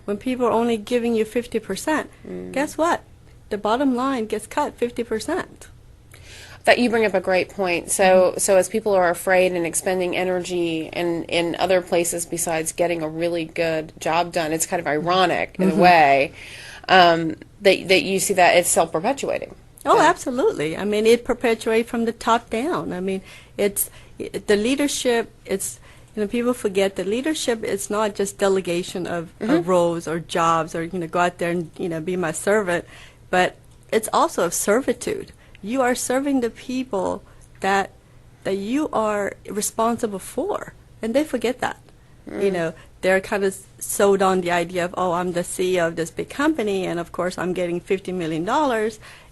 when people are only giving you 50%, guess what? The bottom line gets cut 50%. That you bring up a great point. So as people are afraid and expending energy in other places besides getting a really good job done, it's kind of ironic in a way that you see that it's self-perpetuating. Oh, absolutely. I mean, it perpetuates from the top down. I mean, the leadership, people forget that leadership is not just delegation of roles or jobs or, go out there and, be my servant, but it's also of servitude. You are serving the people that you are responsible for, and they forget that. They're kind of sold on the idea of, I'm the CEO of this big company, and of course I'm getting $50 million,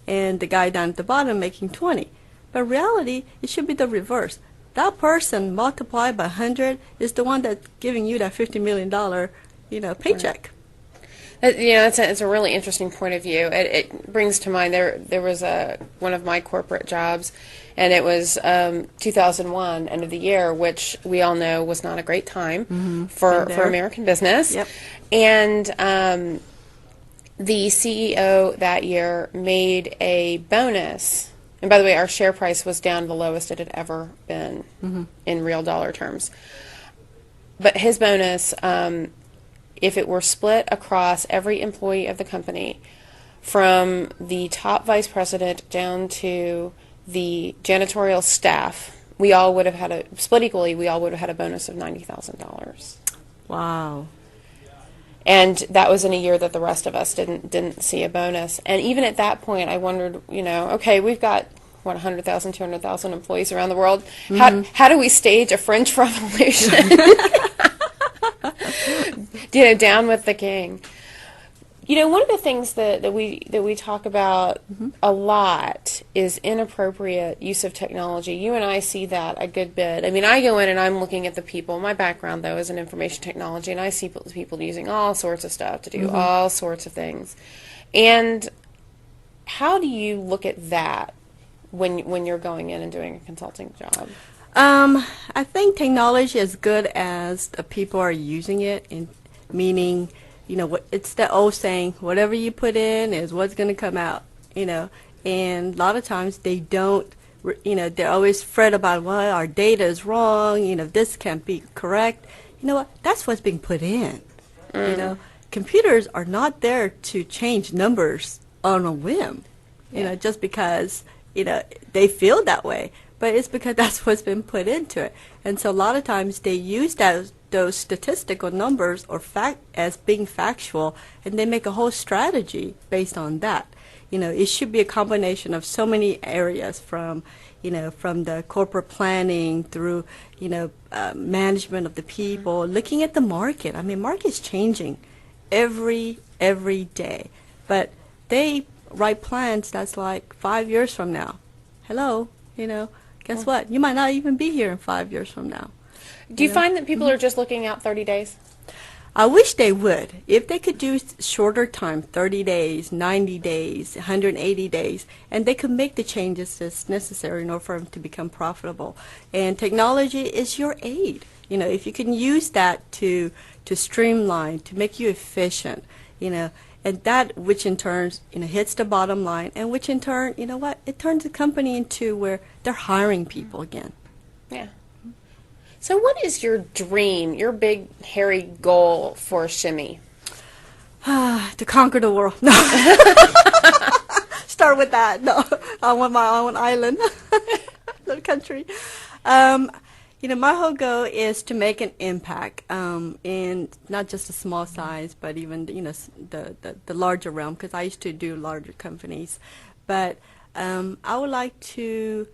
and the guy down at the bottom making 20. But in reality, it should be the reverse. That person multiplied by 100 is the one that's giving you that $50 million, paycheck. It's a really interesting point of view. It brings to mind there was one of my corporate jobs, and it was 2001, end of the year, which we all know was not a great time for American business. Yep. And the CEO that year made a bonus. And by the way, our share price was down the lowest it had ever been in real dollar terms. But his bonus, if it were split across every employee of the company, from the top vice president down to the janitorial staff, we all would have had split equally, we all would have had a bonus of $90,000. Wow. And that was in a year that the rest of us didn't see a bonus. And even at that point, I wondered, okay, we've got, 100,000, 200,000 employees around the world. How do we stage a French Revolution? Down with the king. One of the things that we talk about a lot is inappropriate use of technology. You and I see that a good bit. I mean, I go in and I'm looking at the people. My background, though, is in information technology, and I see people using all sorts of stuff to do all sorts of things. And how do you look at that when you're going in and doing a consulting job? I think technology is good as the people are using it, meaning, it's the old saying, whatever you put in is what's going to come out, and a lot of times they don't, they always fret about, well, our data is wrong, this can't be correct. You know what? That's what's being put in. Computers are not there to change numbers on a whim, just because, they feel that way. But it's because that's what's been put into it. And so a lot of times they use those statistical numbers or as being factual, and they make a whole strategy based on that. It should be a combination of so many areas from the corporate planning through, management of the people, looking at the market. I mean, market's changing every day. But they write plans that's like 5 years from now. Hello, guess what? You might not even be here in 5 years from now. Do you find that people are just looking out 30 days? I wish they would. If they could do shorter time, 30 days, 90 days, 180 days, and they could make the changes that's necessary in order for them to become profitable. And technology is your aid. If you can use that to streamline, to make you efficient, and that, which in turn, hits the bottom line, and which in turn, it turns the company into where they're hiring people again. Yeah. So what is your dream, your big, hairy goal for Shimmy? To conquer the world. No. Start with that. No, I want my own island, little country. My whole goal is to make an impact in not just a small size, but even the larger realm, because I used to do larger companies. But I would like to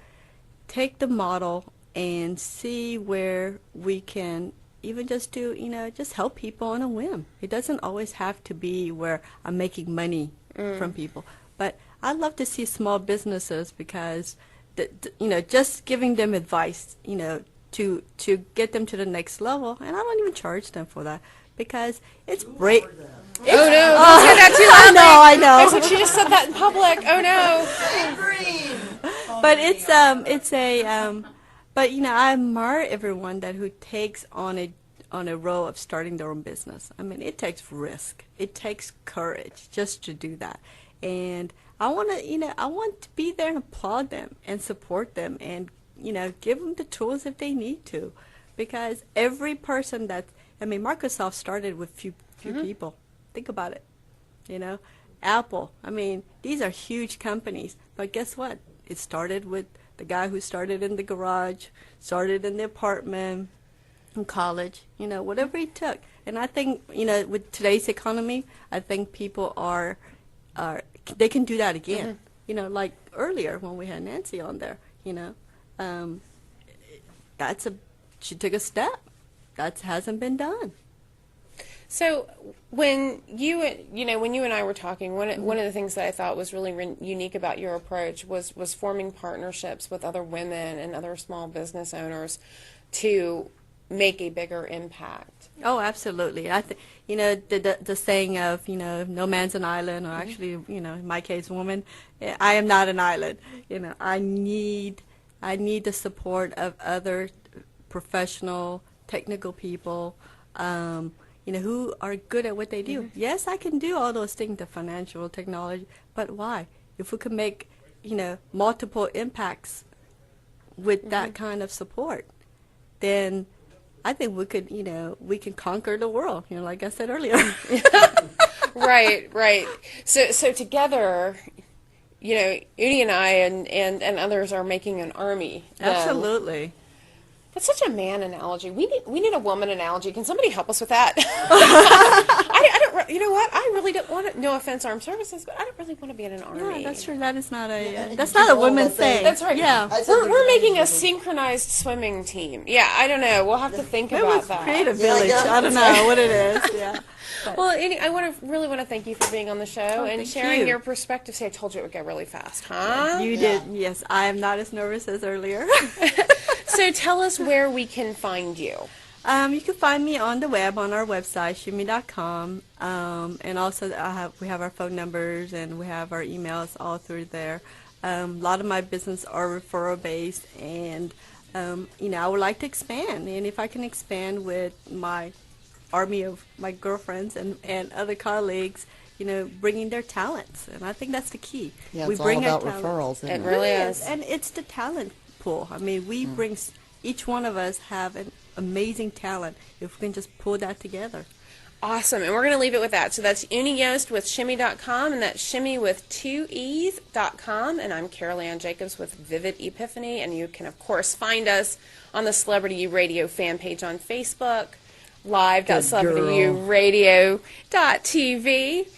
take the model and see where we can even just do, just help people on a whim. It doesn't always have to be where I'm making money from people. But I'd love to see small businesses because, just giving them advice, to get them to the next level, and I don't even charge them for that because it's great. Oh no! Don't say that too loudly. I know. That's what she just said that in public. Oh no! But but I admire everyone who takes on on a road of starting their own business. I mean, it takes risk. It takes courage just to do that. And I want to, I want to be there and applaud them and support them and, give them the tools if they need to. Because every person Microsoft started with few people. Think about it, Apple. I mean, these are huge companies. But guess what? It started with the guy who started in the garage, started in the apartment, in college, whatever it took. And I think, with today's economy, I think people they can do that again. Like earlier when we had Nancy on there, she took a step. That hasn't been done. So when you and I were talking, one of the things that I thought was really unique about your approach was forming partnerships with other women and other small business owners to make a bigger impact. Oh, absolutely. I think the saying of no man's an island, or actually in my case, woman, I am not an island. I need the support of other professional, technical people. Who are good at what they do. Yes, I can do all those things, the financial, technology, but why? If we can make, multiple impacts with that kind of support, then I think we could, we can conquer the world, like I said earlier. Right. So together, Uni and I and others are making an army. Absolutely. That's such a man analogy. We need a woman analogy. Can somebody help us with that? I don't. You know what? I really don't want to. No offense, armed services, but I don't really want to be in an army. Yeah, that's true. That is not a woman thing. That's right. Yeah, we're making a synchronized swimming team. Yeah, I don't know. We'll have to think about that. Create a village. I don't know what it is. Yeah. Well, I really want to thank you for being on the show and sharing you. your perspective. See, I told you it would go really fast, huh? You did. Yes, I am not as nervous as earlier. So tell us where we can find you. You can find me on the web on our website, shimmy.com, and also we have our phone numbers and we have our emails all through there. A lot of my business are referral based, and I would like to expand, and if I can expand with my army of my girlfriends and other colleagues, bringing their talents, and I think that's the key. Yeah, we it's bring all about our referrals. It really is. And it's the talent pool. I mean, we bring, each one of us have an amazing talent if we can just pull that together. Awesome, and we're going to leave it with that. So that's Uni Yost with shimmy.com, and that's shimmy with 2 E's.com, and I'm Carolann Jacobs with Vivid Epiphany, and you can, of course, find us on the Celebrity Radio fan page on Facebook, live.celebrityyouRadio.tv.